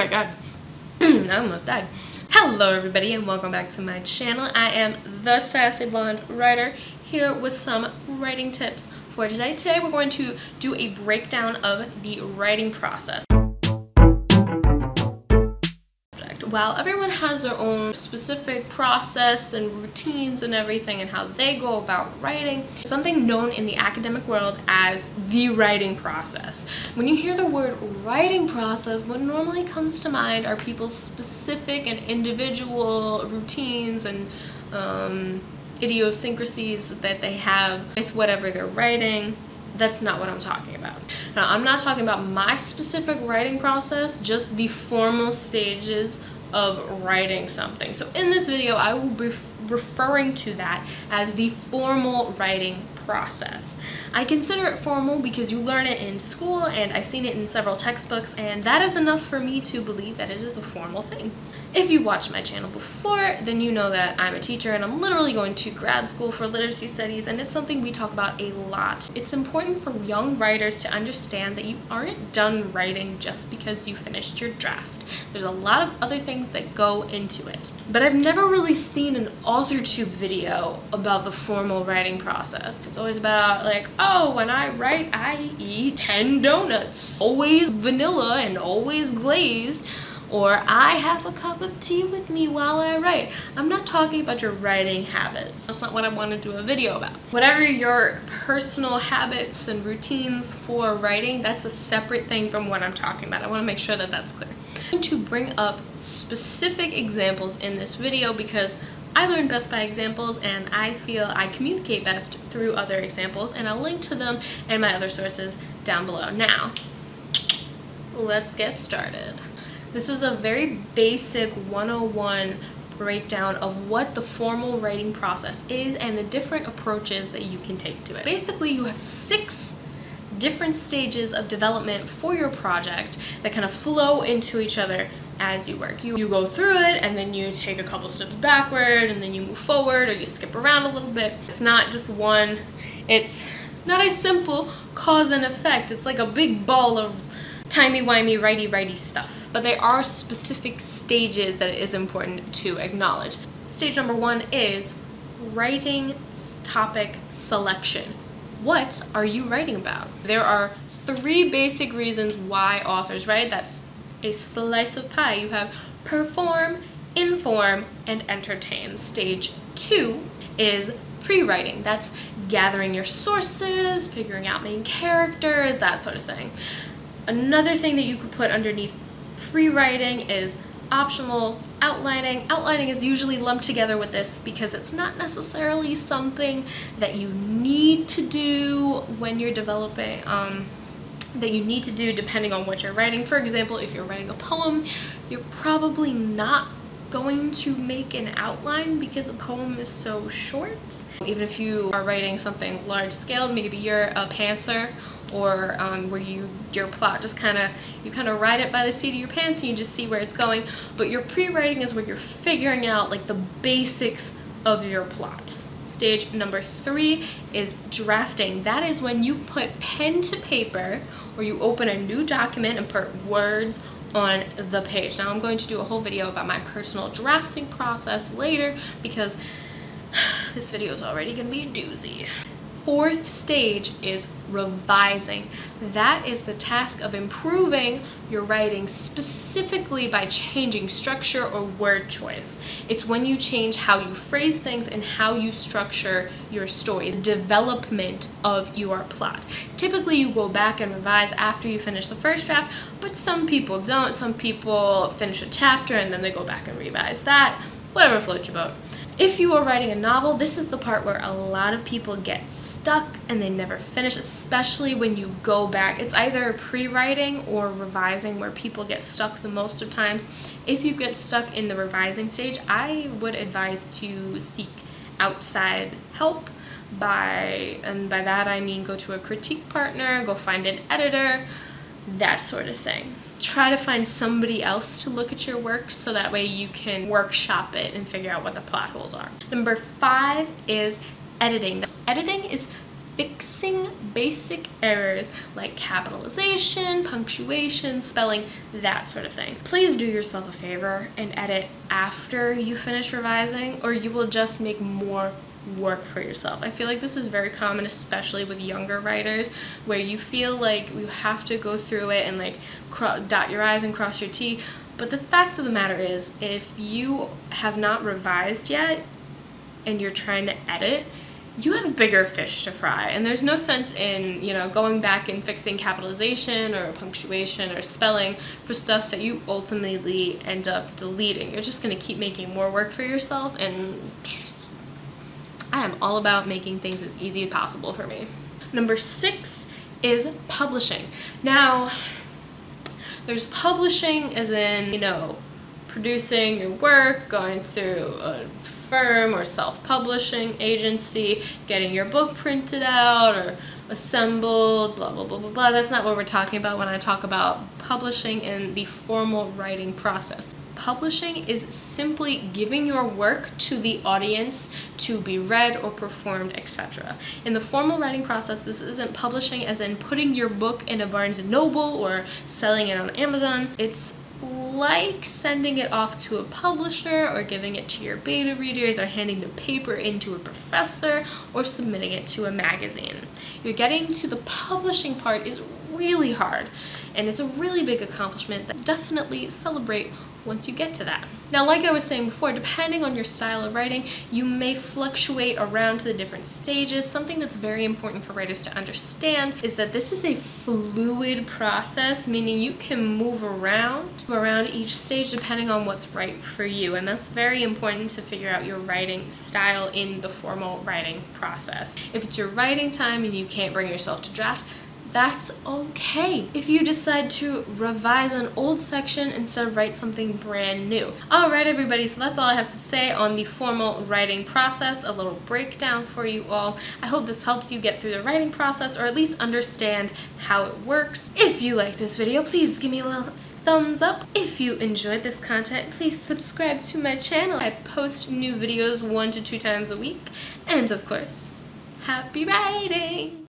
my god, I almost died. Hello everybody and welcome back to my channel. I am the Sassy Blonde Writer here with some writing tips for today. Today we're going to do a breakdown of the writing process. While everyone has their own specific process and routines and everything and how they go about writing, something known in the academic world as the writing process. When you hear the word writing process, what normally comes to mind are people's specific and individual routines and idiosyncrasies that they have with whatever they're writing. That's not what I'm talking about. Now, I'm not talking about my specific writing process, just the formal stages of writing something. So in this video, I will be referring to that as the formal writing process. I consider it formal because you learn it in school and I've seen it in several textbooks, and that is enough for me to believe that it is a formal thing. If you watched my channel before, then you know that I'm a teacher and I'm literally going to grad school for literacy studies, and it's something we talk about a lot. It's important for young writers to understand that you aren't done writing just because you finished your draft. There's a lot of other things that go into it. But I've never really seen an AuthorTube video about the formal writing process. It's always about like, oh, when I write, I eat 10 donuts. Always vanilla and always glazed. Or I have a cup of tea with me while I write. I'm not talking about your writing habits. That's not what I want to do a video about. Whatever your personal habits and routines for writing, that's a separate thing from what I'm talking about. I want to make sure that that's clear. I'm going to bring up specific examples in this video because I learn best by examples, and I feel I communicate best through other examples, and I'll link to them and my other sources down below. Now, let's get started. This is a very basic 101 breakdown of what the formal writing process is and the different approaches that you can take to it. Basically, you have 6 different stages of development for your project that kind of flow into each other as you work. You go through it and then you take a couple of steps backward and then you move forward, or you skip around a little bit. It's not just one. It's not a simple cause and effect. It's like a big ball of timey-wimey, righty-righty stuff. But there are specific stages that it is important to acknowledge. Stage number 1 is writing topic selection. What are you writing about? There are 3 basic reasons why authors write. That's a slice of pie. You have perform, inform, and entertain. Stage 2 is pre-writing. That's gathering your sources, figuring out main characters, that sort of thing. Another thing that you could put underneath pre-writing is optional outlining. Outlining is usually lumped together with this because it's not necessarily something that you need to do when you're developing, that you need to do depending on what you're writing. For example, if you're writing a poem, you're probably not going to make an outline because the poem is so short. Even if you are writing something large scale, maybe you're a pantser, or where your plot just you kind of ride it by the seat of your pants and you just see where it's going. But your pre-writing is where you're figuring out like the basics of your plot. Stage number 3 is drafting. That is when you put pen to paper, or you open a new document and put words on the page. Now I'm going to do a whole video about my personal drafting process later because this video is already going to be a doozy. 4th stage is revising. That is the task of improving your writing, specifically by changing structure or word choice. It's when you change how you phrase things and how you structure your story, the development of your plot. Typically, you go back and revise after you finish the first draft, but some people don't. Some people finish a chapter and then they go back and revise that. Whatever floats your boat. If you are writing a novel, this is the part where a lot of people get stuck and they never finish, especially when you go back. It's either pre-writing or revising where people get stuck the most of times. If you get stuck in the revising stage, I would advise to seek outside help. And by that I mean go to a critique partner, go find an editor, that sort of thing. Try to find somebody else to look at your work so that way you can workshop it and figure out what the plot holes are. Number 5 is editing. Editing is fixing basic errors like capitalization, punctuation, spelling, that sort of thing. Please do yourself a favor and edit after you finish revising, or you will just make more work for yourself. I feel like this is very common, especially with younger writers, where you feel like you have to go through it and like dot your I's and cross your T. But the fact of the matter is, if you have not revised yet and you're trying to edit, you have bigger fish to fry, and there's no sense in, you know, going back and fixing capitalization or punctuation or spelling for stuff that you ultimately end up deleting. You're just going to keep making more work for yourself, and I am all about making things as easy as possible for me. Number 6 is publishing. Now, there's publishing as in, you know, producing your work, going through a firm or self-publishing agency, getting your book printed out or assembled, blah, blah, blah, blah, blah. That's not what we're talking about when I talk about publishing in the formal writing process. Publishing is simply giving your work to the audience to be read or performed, etc. In the formal writing process, this isn't publishing as in putting your book in a Barnes & Noble or selling it on Amazon. It's like sending it off to a publisher or giving it to your beta readers or handing the paper in to a professor or submitting it to a magazine. You're getting to the publishing part is really hard, and it's a really big accomplishment that definitely celebrate once you get to that. Now, like I was saying before, depending on your style of writing, you may fluctuate around to the different stages. Something that's very important for writers to understand is that this is a fluid process, meaning you can move around each stage depending on what's right for you, and that's very important to figure out your writing style in the formal writing process. If it's your writing time and you can't bring yourself to draft, that's okay. If you decide to revise an old section instead of write something brand new. Alright everybody, so that's all I have to say on the formal writing process, a little breakdown for you all. I hope this helps you get through the writing process, or at least understand how it works. If you like this video, please give me a little thumbs up. If you enjoyed this content, please subscribe to my channel. I post new videos 1 to 2 times a week. And of course, happy writing!